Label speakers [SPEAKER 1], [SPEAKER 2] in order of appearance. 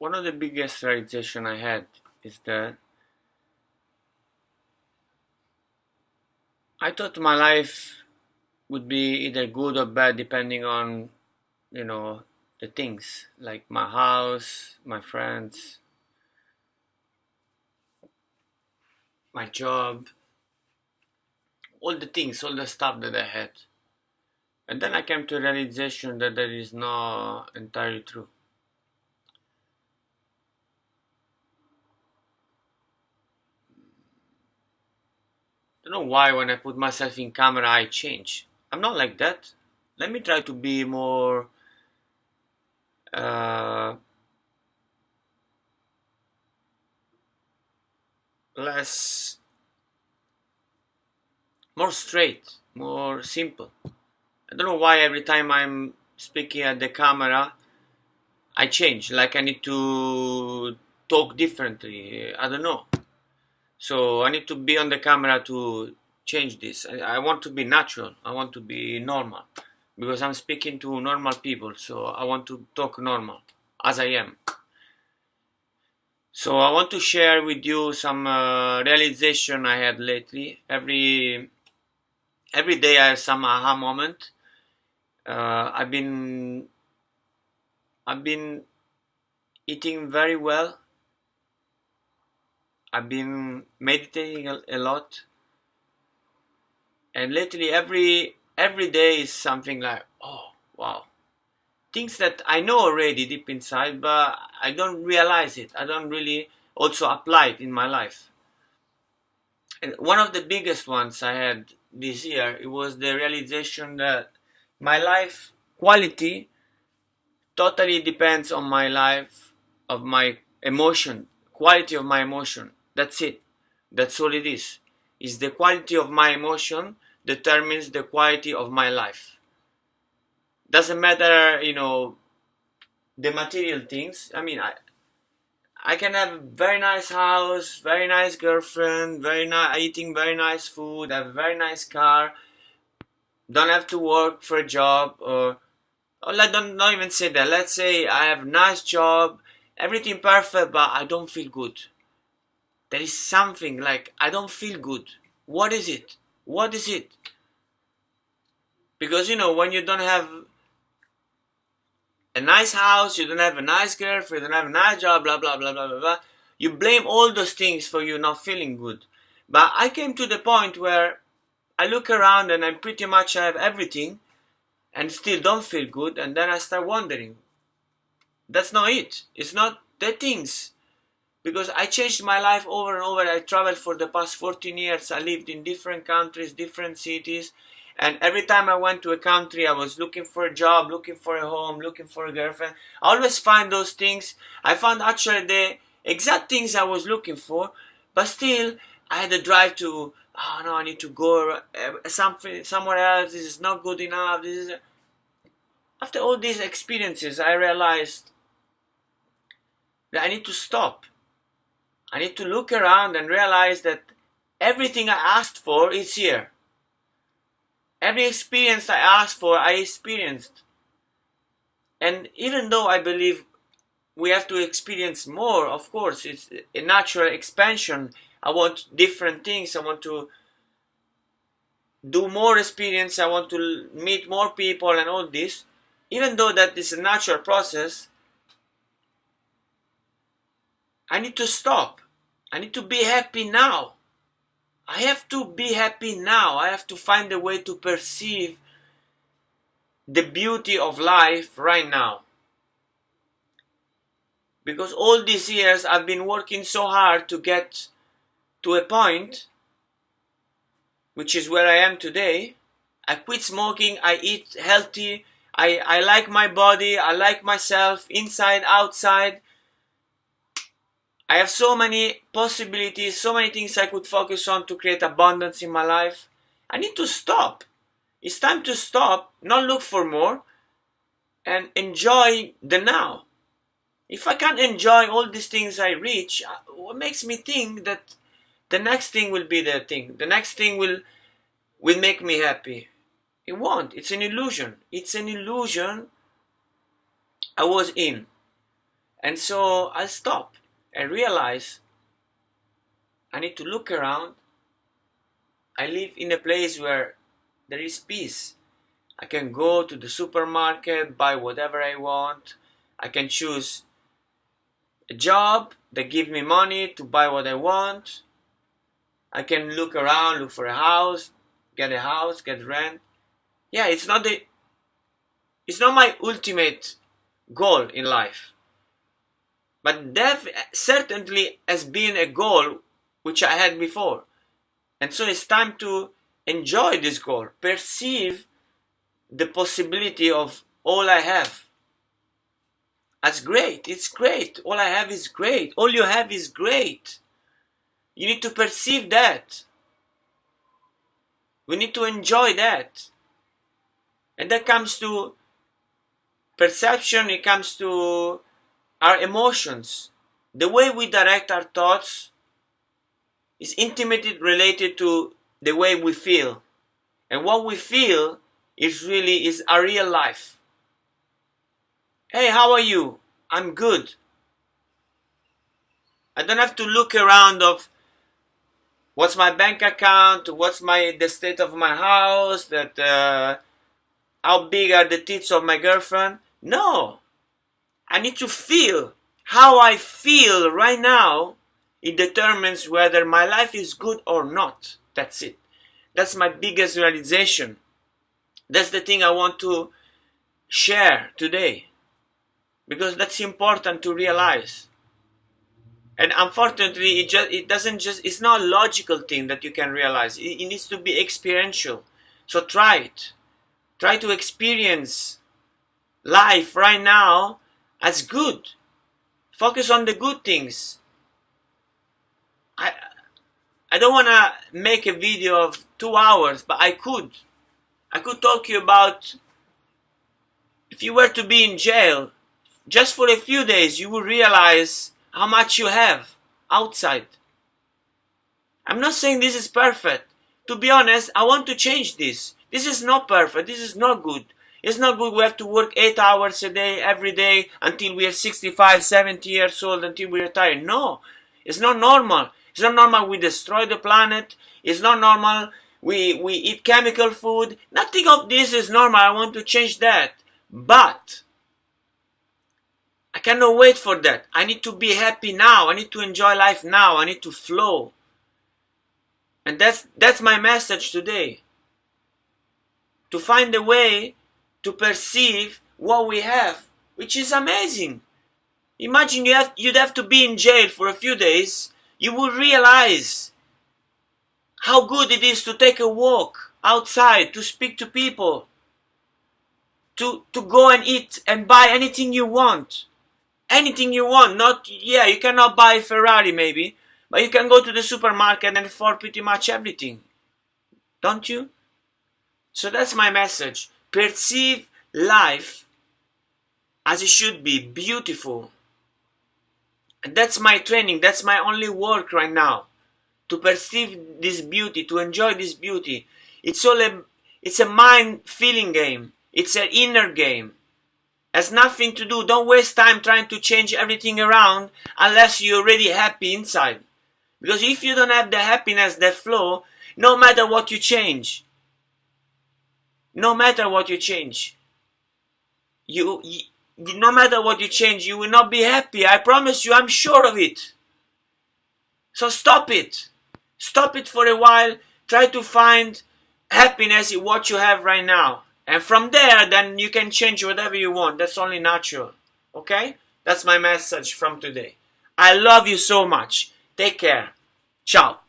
[SPEAKER 1] One of the biggest realization I had is that I thought my life would be either good or bad depending on, you know, the things like my house, my friends, my job, all the things, all the stuff that I had. And then I came to a realization that that is not entirely true. I don't know why when I put myself in camera I change. I'm not like that. Let me try to be more uh, less more straight, more simple. I don't know why every time I'm speaking at the camera I change. Like I need to talk differently. I don't know. So I need to be on the camera to change this. I want to be natural. I want to be normal because I'm speaking to normal people. So I want to talk normal as I am. So I want to share with you some realization I had lately. Every day I have some aha moment. I've been eating very well. I've been meditating a lot, and lately every day is something like, oh wow, things that I know already deep inside, but I don't realize it. I don't really also apply it in my life. And one of the biggest ones I had this year, it was the realization that my life quality totally depends on my life, of my emotion, quality of my emotion. That's it. That's all it is the quality of my emotion determines the quality of my life. Doesn't matter, the material things. I mean, I can have a very nice house, very nice girlfriend, very nice eating very nice food, have a very nice car, don't have to work for a job, or don't even say that. Let's say I have a nice job, everything perfect, but I don't feel good. There is something like I don't feel good. What is it? What is it? Because when you don't have a nice house, you don't have a nice girlfriend, you don't have a nice job, blah blah blah blah blah blah. You blame all those things for you not feeling good. But I came to the point where I look around and I pretty much have everything and still don't feel good, and then I start wondering. That's not it. It's not the things. Because I changed my life over and over. I traveled for the past 14 years. I lived in different countries, different cities. And every time I went to a country, I was looking for a job, looking for a home, looking for a girlfriend. I always find those things. I found actually the exact things I was looking for. But still, I had a drive to, oh no, I need to go somewhere else. This is not good enough. After all these experiences, I realized that I need to stop. I need to look around and realize that everything I asked for is here. Every experience I asked for, I experienced. And even though I believe we have to experience more, of course, it's a natural expansion. I want different things. I want to do more experience. I want to meet more people and all this. Even though that is a natural process, I need to stop. I need to be happy now. I have to be happy now. I have to find a way to perceive the beauty of life right now. Because all these years I've been working so hard to get to a point, which is where I am today. I quit smoking, I eat healthy, I like my body, I like myself, inside, outside. I have so many possibilities, so many things I could focus on to create abundance in my life. I need to stop. It's time to stop, not look for more, and enjoy the now. If I can't enjoy all these things I reach, what makes me think that the next thing will be the thing? The next thing will make me happy. It won't. It's an illusion. It's an illusion I was in. And so I stop and realize I need to look around. I live in a place where there is peace. I can go to the supermarket, buy whatever I want. I can choose a job that gives me money to buy what I want. I can look around, look for a house, get rent. Yeah, it's not my ultimate goal in life. But that certainly has been a goal which I had before. And so it's time to enjoy this goal, perceive the possibility of all I have. That's great. It's great. All I have is great. All you have is great. You need to perceive that. We need to enjoy that. And that comes to perception, it comes to our emotions. The way we direct our thoughts is intimately related to the way we feel. And what we feel is our real life. Hey, how are you? I'm good. I don't have to look around of what's my bank account, what's the state of my house, how big are the tits of my girlfriend. No. I need to feel. How I feel right now, it determines whether my life is good or not. That's it. That's my biggest realization. That's the thing I want to share today. Because that's important to realize. And unfortunately, it's not a logical thing that you can realize. It needs to be experiential. So try it. Try to experience life right now as good. Focus on the good things. I don't want to make a video of 2 hours, but I could talk to you about if you were to be in jail, just for a few days, you will realize how much you have outside. I'm not saying this is perfect. To be honest, I want to change this. This is not perfect. This is not good. It's not good we have to work 8 hours a day, every day, until we are 65, 70 years old, until we retire. No, it's not normal. It's not normal we destroy the planet. It's not normal we eat chemical food. Nothing of this is normal. I want to change that. But I cannot wait for that. I need to be happy now. I need to enjoy life now. I need to flow. And that's my message today. To find a way to perceive what we have, which is amazing. Imagine you'd have to be in jail for a few days. You would realize how good it is to take a walk outside, to speak to people, to go and eat and buy anything you want. Anything you want. You cannot buy a Ferrari maybe, but you can go to the supermarket and afford pretty much everything. Don't you? So that's my message. Perceive life as it should be, beautiful. And that's my training, that's my only work right now. To perceive this beauty, to enjoy this beauty. It's a mind-feeling game. It's an inner game. Has nothing to do. Don't waste time trying to change everything around unless you're already happy inside. Because if you don't have the happiness, the flow, no matter what you change, no matter what you change, no matter what you change, you will not be happy. I promise you, I'm sure of it. So stop it. Stop it for a while. Try to find happiness in what you have right now. And from there, then you can change whatever you want. That's only natural. Okay? That's my message from today. I love you so much. Take care. Ciao.